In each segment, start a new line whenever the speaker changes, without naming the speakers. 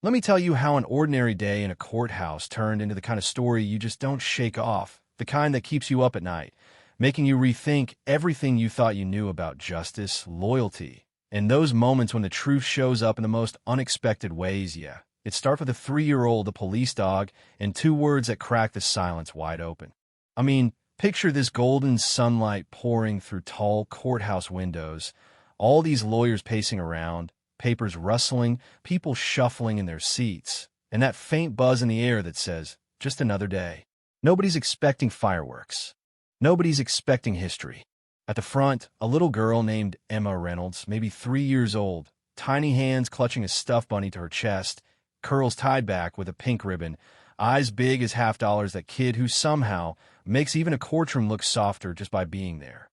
Let me tell you how an ordinary day in a courthouse turned into the kind of story you just don't shake off, the kind that keeps you up at night, making you rethink everything you thought you knew about justice, loyalty, and those moments when the truth shows up in the most unexpected ways. Yeah, it starts with a 3-year-old, a police dog, and 2 words that crack the silence wide open. I mean, picture this golden sunlight pouring through tall courthouse windows, all these lawyers pacing around, papers rustling, people shuffling in their seats, and that faint buzz in the air that says, just another day. Nobody's expecting fireworks. Nobody's expecting history. At the front, a little girl named Emma Reynolds, maybe 3 years old, tiny hands clutching a stuffed bunny to her chest, curls tied back with a pink ribbon, eyes big as half-dollars, that kid who somehow makes even a courtroom look softer just by being there.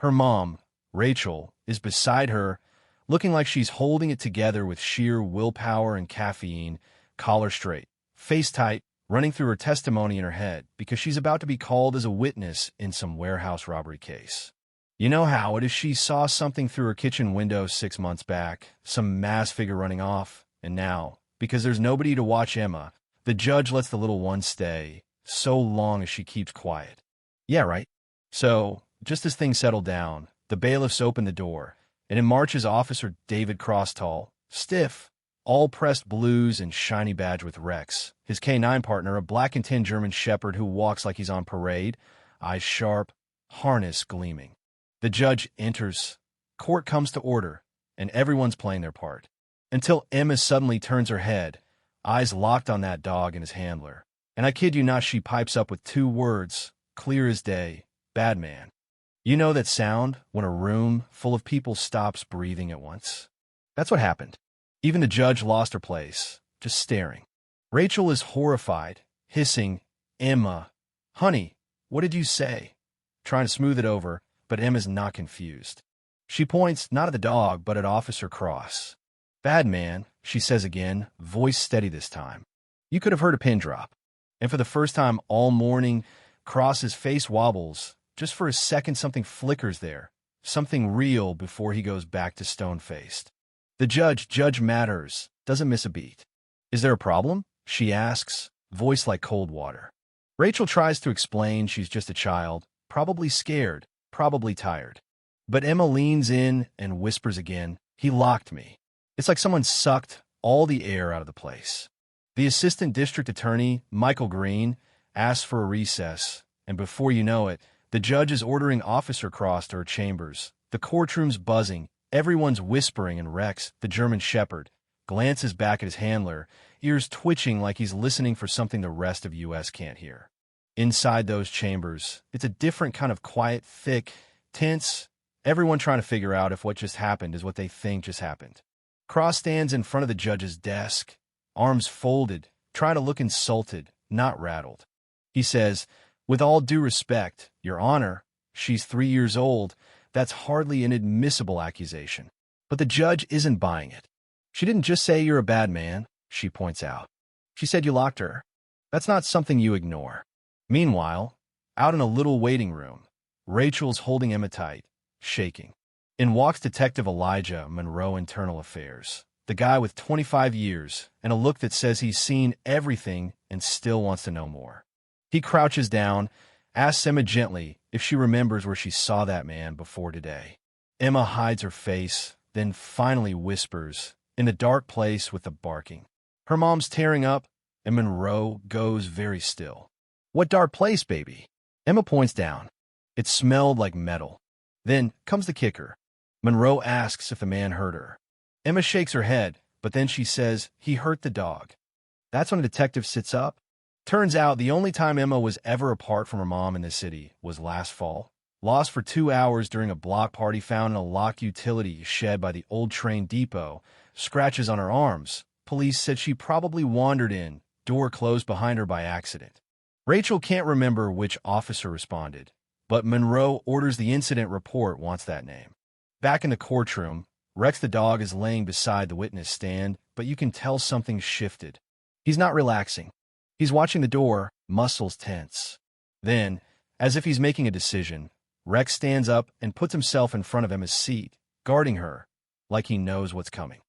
Her mom, Rachel, is beside her, looking like she's holding it together with sheer willpower and caffeine, collar straight, face tight, running through her testimony in her head because she's about to be called as a witness in some warehouse robbery case. You know how it is. She saw something through her kitchen window 6 months back, some mass figure running off, and now, because there's nobody to watch Emma, the judge lets the little one stay, so long as she keeps quiet. Yeah, right? So, just as things settle down, the bailiffs open the door, and in marches Officer David Crosstall, stiff, all-pressed blues and shiny badge with Rex, his K9 partner, a black and tan German shepherd who walks like he's on parade, eyes sharp, harness gleaming. The judge enters, court comes to order, and everyone's playing their part. Until Emma suddenly turns her head, eyes locked on that dog and his handler. And I kid you not, she pipes up with 2 words, clear as day, bad man. You know that sound when a room full of people stops breathing at once? That's what happened. Even the judge lost her place, just staring. Rachel is horrified, hissing, Emma, honey, what did you say? Trying to smooth it over, but Emma's not confused. She points not at the dog, but at Officer Cross. Bad man, she says again, voice steady this time. You could have heard a pin drop. And for the first time all morning, Cross's face wobbles. Just for a second, something flickers there, something real before he goes back to stone-faced. The Judge Matters, doesn't miss a beat. Is there a problem? She asks, voice like cold water. Rachel tries to explain she's just a child, probably scared, probably tired. But Emma leans in and whispers again, he locked me. It's like someone sucked all the air out of the place. The assistant district attorney, Michael Green, asks for a recess, and before you know it, the judge is ordering Officer Cross to her chambers. The courtroom's buzzing, everyone's whispering, and Rex, the German shepherd, glances back at his handler, ears twitching like he's listening for something the rest of US can't hear. Inside those chambers, it's a different kind of quiet, thick, tense, everyone trying to figure out if what just happened is what they think just happened. Cross stands in front of the judge's desk, arms folded, trying to look insulted, not rattled. He says, with all due respect, Your Honor, she's 3 years old. That's hardly an admissible accusation. But the judge isn't buying it. She didn't just say you're a bad man, she points out. She said you locked her. That's not something you ignore. Meanwhile, out in a little waiting room, Rachel's holding Emma tight, shaking. In walks Detective Elijah Monroe, Internal Affairs, the guy with 25 years and a look that says he's seen everything and still wants to know more. He crouches down, asks Emma gently if she remembers where she saw that man before today. Emma hides her face, then finally whispers, in the dark place with the barking. Her mom's tearing up, and Monroe goes very still. What dark place, baby? Emma points down. It smelled like metal. Then comes the kicker. Monroe asks if the man hurt her. Emma shakes her head, but then she says he hurt the dog. That's when a detective sits up. Turns out the only time Emma was ever apart from her mom in the city was last fall. Lost for 2 hours during a block party found in a locked utility shed by the old train depot. Scratches on her arms. Police said she probably wandered in, door closed behind her by accident. Rachel can't remember which officer responded, but Monroe orders the incident report, wants that name. Back in the courtroom, Rex the dog is laying beside the witness stand, but you can tell something's shifted. He's not relaxing. He's watching the door, muscles tense. Then, as if he's making a decision, Rex stands up and puts himself in front of Emma's seat, guarding her, like he knows what's coming.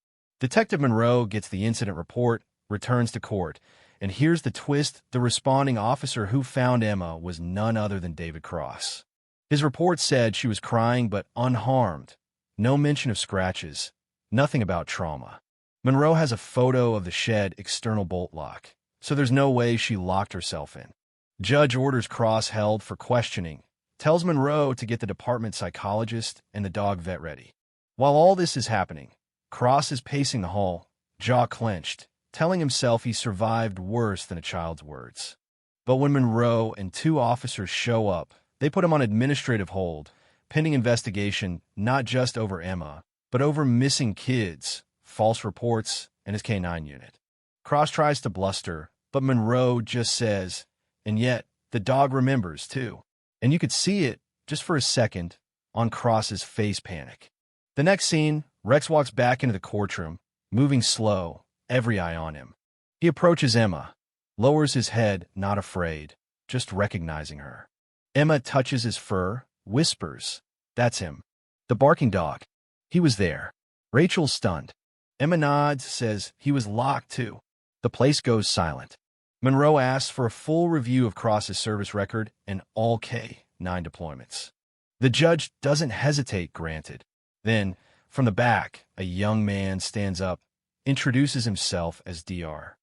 Detective Monroe gets the incident report, returns to court, and here's the twist: the responding officer who found Emma was none other than David Cross. His report said she was crying but unharmed. No mention of scratches. Nothing about trauma. Monroe has a photo of the shed external bolt lock, so there's no way she locked herself in. Judge orders Cross held for questioning, tells Monroe to get the department psychologist and the dog vet ready. While all this is happening, Cross is pacing the hall, jaw clenched, telling himself he survived worse than a child's words. But when Monroe and two officers show up, they put him on administrative hold, pending investigation not just over Emma, but over missing kids, false reports, and his K-9 unit. Cross tries to bluster, but Monroe just says, and yet the dog remembers too. And you could see it, just for a second, on Cross's face panic. The next scene, Rex walks back into the courtroom, moving slow, every eye on him. He approaches Emma, lowers his head, not afraid, just recognizing her. Emma touches his fur, whispers, "That's him. The barking dog. He was there." Rachel's stunned. Emma nods, says he was locked too. The place goes silent. Monroe asks for a full review of Cross's service record and all K-9 deployments. The judge doesn't hesitate, granted. Then, from the back, a young man stands up, introduces himself as Dr.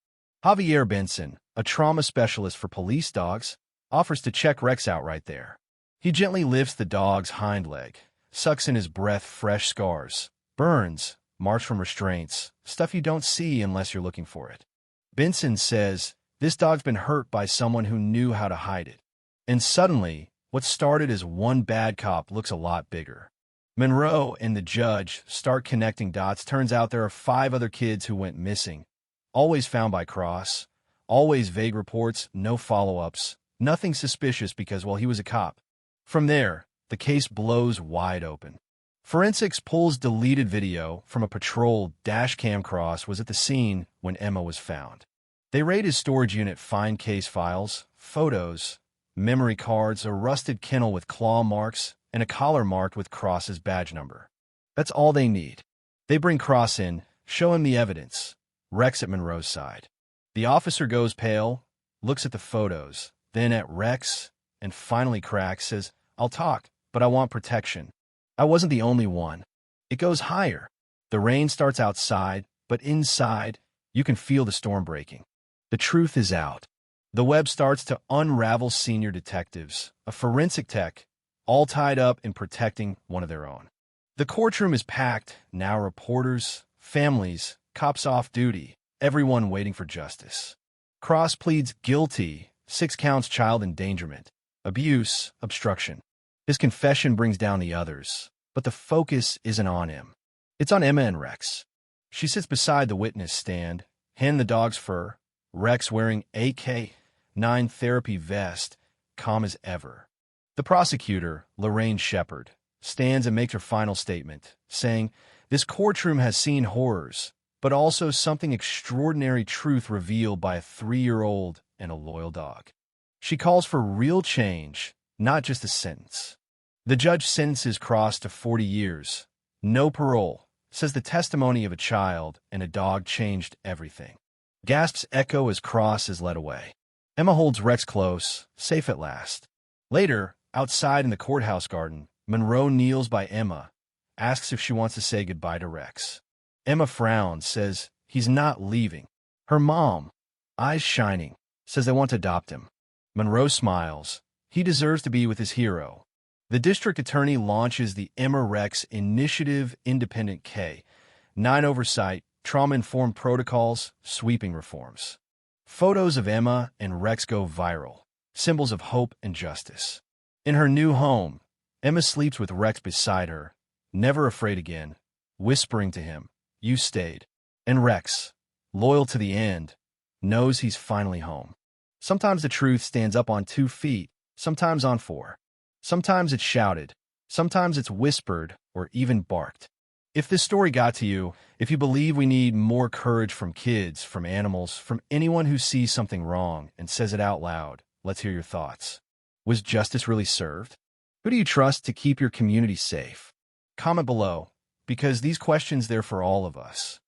Javier Benson, a trauma specialist for police dogs, offers to check Rex out right there. He gently lifts the dog's hind leg, sucks in his breath fresh scars, burns, marks from restraints, stuff you don't see unless you're looking for it. Benson says, this dog's been hurt by someone who knew how to hide it. And suddenly, what started as one bad cop looks a lot bigger. Monroe and the judge start connecting dots. Turns out there are 5 other kids who went missing. Always found by Cross. Always vague reports, no follow-ups. Nothing suspicious because, well, he was a cop. From there, the case blows wide open. Forensics pulls deleted video from a patrol dash cam. Cross was at the scene when Emma was found. They raid his storage unit, find case files, photos, memory cards, a rusted kennel with claw marks, and a collar marked with Cross's badge number. That's all they need. They bring Cross in, show him the evidence. Rex at Monroe's side. The officer goes pale, looks at the photos, then at Rex, and finally cracks, says, I'll talk, but I want protection. I wasn't the only one. It goes higher. The rain starts outside, but inside, you can feel the storm breaking. The truth is out. The web starts to unravel. Senior detectives, a forensic tech, all tied up in protecting one of their own. The courtroom is packed, now reporters, families, cops off duty, everyone waiting for justice. Cross pleads guilty, 6 counts: child endangerment, abuse, obstruction. His confession brings down the others, but the focus isn't on him. It's on Emma and Rex. She sits beside the witness stand, hand the dog's fur, Rex wearing AK-9 therapy vest, calm as ever. The prosecutor, Lorraine Shepard, stands and makes her final statement, saying, this courtroom has seen horrors, but also something extraordinary: truth revealed by a 3-year-old and a loyal dog. She calls for real change, not just a sentence. The judge sentences Cross to 40 years, no parole, says the testimony of a child and a dog changed everything. Gasps echo as Cross is led away. Emma holds Rex close, safe at last. Later, outside in the courthouse garden, Monroe kneels by Emma, asks if she wants to say goodbye to Rex. Emma frowns, says he's not leaving. Her mom, eyes shining, says they want to adopt him. Monroe smiles. He deserves to be with his hero. The district attorney launches the Emma Rex Initiative, independent K-9 oversight, trauma-informed protocols, sweeping reforms. Photos of Emma and Rex go viral, symbols of hope and justice. In her new home, Emma sleeps with Rex beside her, never afraid again, whispering to him, you stayed. And Rex, loyal to the end, knows he's finally home. Sometimes the truth stands up on 2 feet, sometimes on 4. Sometimes it's shouted, sometimes it's whispered or even barked. If this story got to you, if you believe we need more courage from kids, from animals, from anyone who sees something wrong and says it out loud, let's hear your thoughts. Was justice really served? Who do you trust to keep your community safe? Comment below, because these questions, they're for all of us.